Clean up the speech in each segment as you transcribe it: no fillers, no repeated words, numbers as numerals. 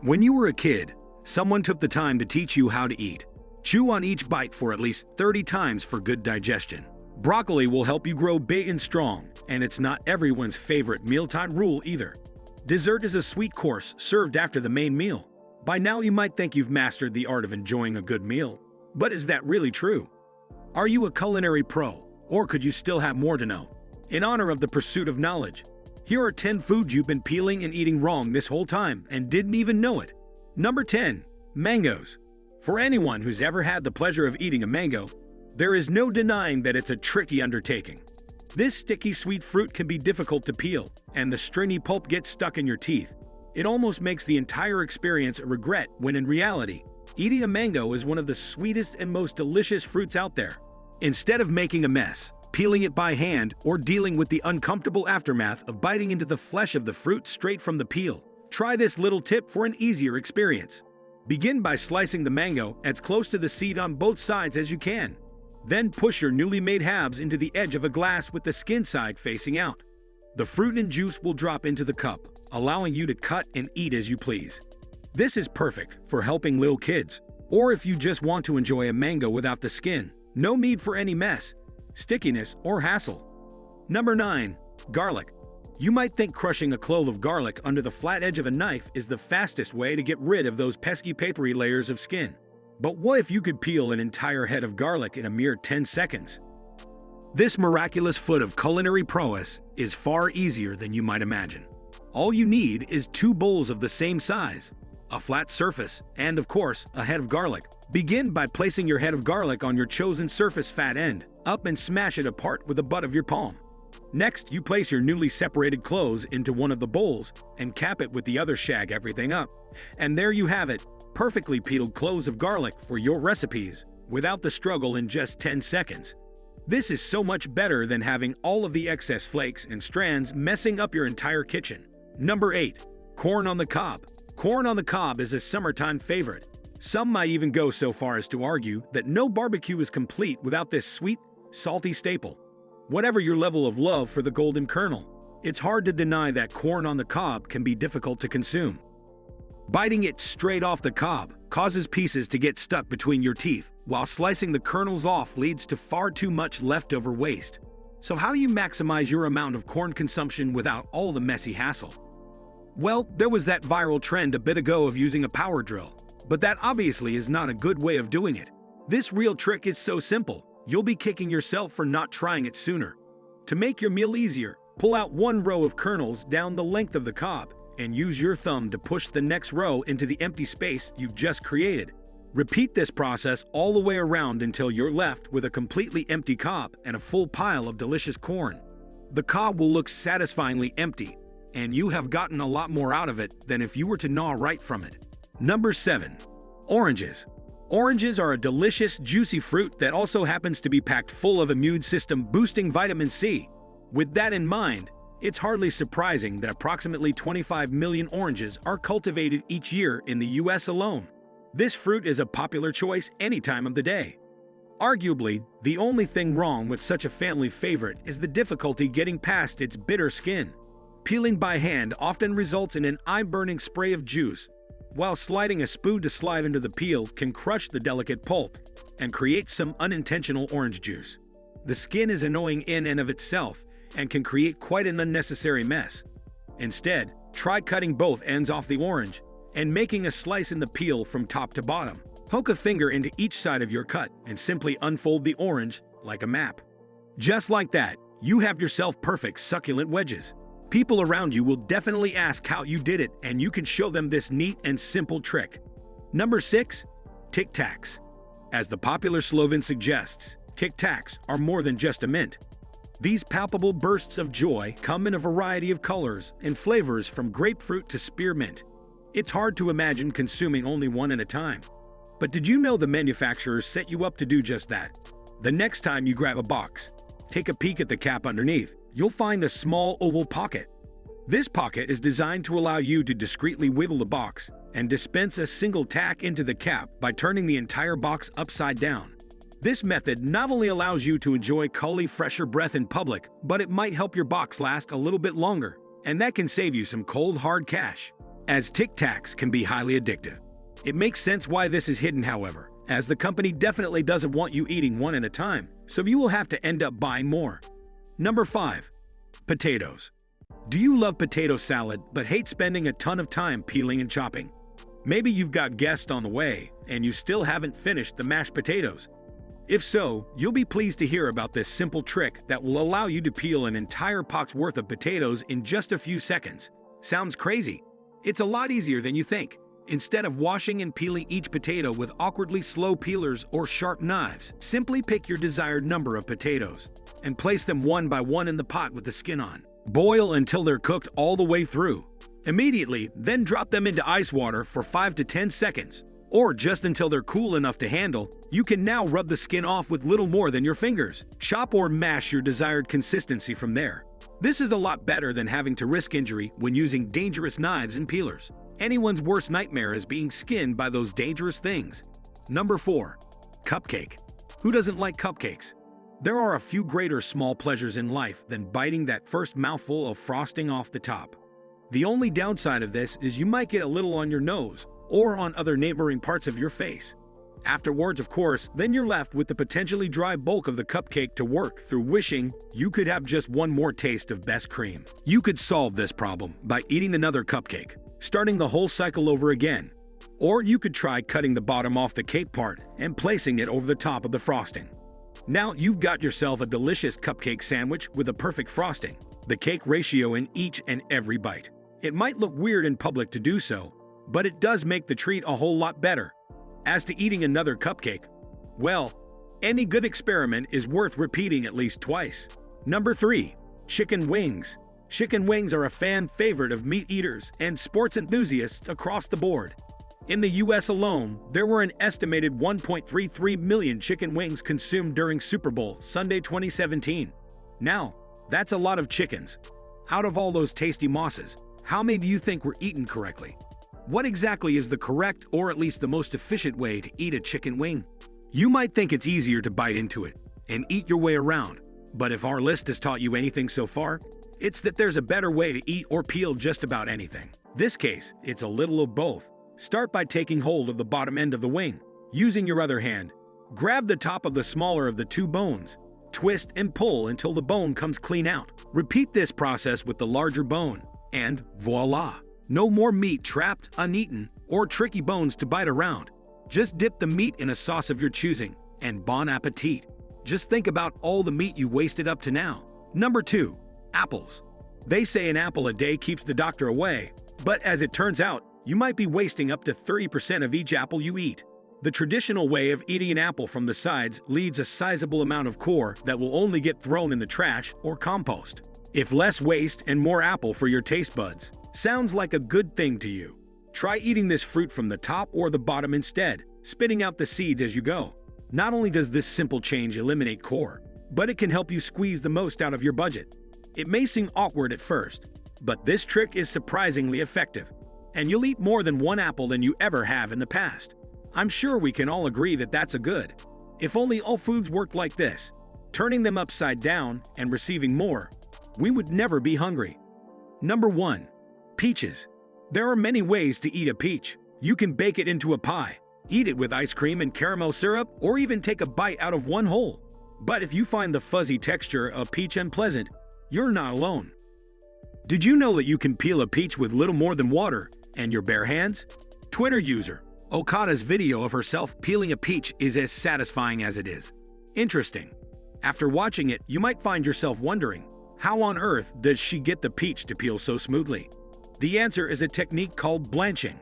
When you were a kid, someone took the time to teach you how to eat. Chew on each bite for at least 30 times for good digestion. Broccoli will help you grow big and strong, and it's not everyone's favorite mealtime rule either. Dessert is a sweet course served after the main meal. By now you might think you've mastered the art of enjoying a good meal. But is that really true? Are you a culinary pro, or could you still have more to know? In honor of the pursuit of knowledge, here are 10 foods you've been peeling and eating wrong this whole time and didn't even know it. Number 10. Mangoes. For anyone who's ever had the pleasure of eating a mango, there is no denying that it's a tricky undertaking. This sticky sweet fruit can be difficult to peel, and the stringy pulp gets stuck in your teeth. It almost makes the entire experience a regret when in reality, eating a mango is one of the sweetest and most delicious fruits out there. Instead of making a mess, peeling it by hand, or dealing with the uncomfortable aftermath of biting into the flesh of the fruit straight from the peel, try this little tip for an easier experience. Begin by slicing the mango as close to the seed on both sides as you can. Then push your newly made halves into the edge of a glass with the skin side facing out. The fruit and juice will drop into the cup, allowing you to cut and eat as you please. This is perfect for helping little kids, or if you just want to enjoy a mango without the skin. No need for any mess, stickiness, or hassle. Number 9. Garlic. You might think crushing a clove of garlic under the flat edge of a knife is the fastest way to get rid of those pesky papery layers of skin. But what if you could peel an entire head of garlic in a mere 10 seconds? This miraculous foot of culinary prowess is far easier than you might imagine. All you need is 2 bowls of the same size, a flat surface, and of course, a head of garlic. Begin by placing your head of garlic on your chosen surface fat end, up and smash it apart with the butt of your palm. Next, you place your newly separated cloves into one of the bowls and cap it with the other, shag everything up. And there you have it, perfectly peeled cloves of garlic for your recipes, without the struggle in just 10 seconds. This is so much better than having all of the excess flakes and strands messing up your entire kitchen. Number 8. Corn on the cob. Corn on the cob is a summertime favorite. Some might even go so far as to argue that no barbecue is complete without this sweet, salty staple. Whatever your level of love for the golden kernel, it's hard to deny that corn on the cob can be difficult to consume. Biting it straight off the cob causes pieces to get stuck between your teeth, while slicing the kernels off leads to far too much leftover waste. So how do you maximize your amount of corn consumption without all the messy hassle? Well, there was that viral trend a bit ago of using a power drill, but that obviously is not a good way of doing it. This real trick is so simple, you'll be kicking yourself for not trying it sooner. To make your meal easier, pull out 1 row of kernels down the length of the cob and use your thumb to push the next row into the empty space you've just created. Repeat this process all the way around until you're left with a completely empty cob and a full pile of delicious corn. The cob will look satisfyingly empty, and you have gotten a lot more out of it than if you were to gnaw right from it. Number 7. Oranges. Oranges are a delicious, juicy fruit that also happens to be packed full of immune system-boosting vitamin C. With that in mind, it's hardly surprising that approximately 25 million oranges are cultivated each year in the US alone. This fruit is a popular choice any time of the day. Arguably, the only thing wrong with such a family favorite is the difficulty getting past its bitter skin. Peeling by hand often results in an eye-burning spray of juice, while sliding a spoon to slide into the peel can crush the delicate pulp and create some unintentional orange juice. The skin is annoying in and of itself and can create quite an unnecessary mess. Instead, try cutting both ends off the orange and making a slice in the peel from top to bottom. Poke a finger into each side of your cut and simply unfold the orange like a map. Just like that, you have yourself perfect succulent wedges. People around you will definitely ask how you did it, and you can show them this neat and simple trick. Number 6. Tic Tacs. As the popular slogan suggests, Tic Tacs are more than just a mint. These palpable bursts of joy come in a variety of colors and flavors, from grapefruit to spearmint. It's hard to imagine consuming only one at a time. But did you know the manufacturers set you up to do just that? The next time you grab a box, take a peek at the cap underneath. You'll find a small oval pocket. This pocket is designed to allow you to discreetly wiggle the box and dispense a single tack into the cap by turning the entire box upside down. This method not only allows you to enjoy cool, fresher breath in public, but it might help your box last a little bit longer, and that can save you some cold, hard cash. as Tic Tacs can be highly addictive. It makes sense why this is hidden, however, as the company definitely doesn't want you eating one at a time, so you will have to end up buying more. Number 5. Potatoes. Do you love potato salad but hate spending a ton of time peeling and chopping? Maybe you've got guests on the way and you still haven't finished the mashed potatoes. If so, you'll be pleased to hear about this simple trick that will allow you to peel an entire pot's worth of potatoes in just a few seconds. Sounds crazy? It's a lot easier than you think. Instead of washing and peeling each potato with awkwardly slow peelers or sharp knives, simply pick your desired number of potatoes and place them one by one in the pot with the skin on. Boil until they're cooked all the way through. Immediately, then drop them into ice water for 5 to 10 seconds, or just until they're cool enough to handle. You can now rub the skin off with little more than your fingers. Chop or mash your desired consistency from there. This is a lot better than having to risk injury when using dangerous knives and peelers. Anyone's worst nightmare is being skinned by those dangerous things. Number 4. Cupcake. Who doesn't like cupcakes? There are a few greater small pleasures in life than biting that first mouthful of frosting off the top. The only downside of this is you might get a little on your nose or on other neighboring parts of your face. Afterwards, of course, then you're left with the potentially dry bulk of the cupcake to work through, wishing you could have just one more taste of best cream. You could solve this problem by eating another cupcake, starting the whole cycle over again. Or you could try cutting the bottom off the cake part and placing it over the top of the frosting. Now you've got yourself a delicious cupcake sandwich with a perfect frosting, the cake ratio in each and every bite. It might look weird in public to do so, but it does make the treat a whole lot better. As to eating another cupcake, well, any good experiment is worth repeating at least twice. Number 3. Chicken wings. Chicken wings are a fan favorite of meat eaters and sports enthusiasts across the board. In the US alone, there were an estimated 1.33 million chicken wings consumed during Super Bowl Sunday 2017. Now, that's a lot of chickens. Out of all those tasty mosses, how many do you think were eaten correctly? What exactly is the correct, or at least the most efficient way to eat a chicken wing? You might think it's easier to bite into it and eat your way around, but if our list has taught you anything so far, it's that there's a better way to eat or peel just about anything. This case, it's a little of both. Start by taking hold of the bottom end of the wing. Using your other hand, grab the top of the smaller of the two bones. Twist and pull until the bone comes clean out. Repeat this process with the larger bone, and voila! No more meat trapped, uneaten, or tricky bones to bite around. Just dip the meat in a sauce of your choosing, and bon appetit. Just think about all the meat you wasted up to now. Number 2. Apples. They say an apple a day keeps the doctor away, but as it turns out, you might be wasting up to 30% of each apple you eat. The traditional way of eating an apple from the sides leaves a sizable amount of core that will only get thrown in the trash or compost. If less waste and more apple for your taste buds sounds like a good thing to you, try eating this fruit from the top or the bottom instead, spitting out the seeds as you go. Not only does this simple change eliminate core, but it can help you squeeze the most out of your budget. It may seem awkward at first, but this trick is surprisingly effective, and you'll eat more than one apple than you ever have in the past. I'm sure we can all agree that that's a good. If only all foods worked like this, turning them upside down and receiving more, we would never be hungry. Number 1. Peaches. There are many ways to eat a peach. You can bake it into a pie, eat it with ice cream and caramel syrup, or even take a bite out of one whole. But if you find the fuzzy texture of peach unpleasant, you're not alone. Did you know that you can peel a peach with little more than water and your bare hands? Twitter user Okada's video of herself peeling a peach is as satisfying as it is interesting. After watching it, you might find yourself wondering, how on earth does she get the peach to peel so smoothly? The answer is a technique called blanching.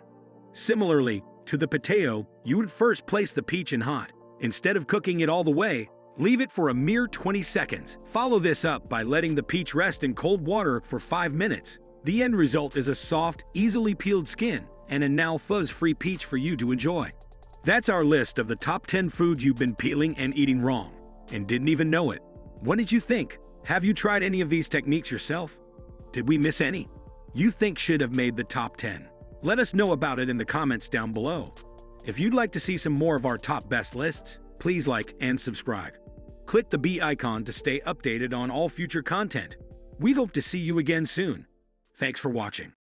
Similarly to the potato, you would first place the peach in hot. Instead of cooking it all the way, leave it for a mere 20 seconds. Follow this up by letting the peach rest in cold water for 5 minutes. The end result is a soft, easily peeled skin and a now fuzz-free peach for you to enjoy. That's our list of the top 10 foods you've been peeling and eating wrong and didn't even know it. What did you think? Have you tried any of these techniques yourself? Did we miss any you think should have made the top 10? Let us know about it in the comments down below. If you'd like to see some more of our top best lists, please like and subscribe. Click the bell icon to stay updated on all future content. We hope to see you again soon. Thanks for watching.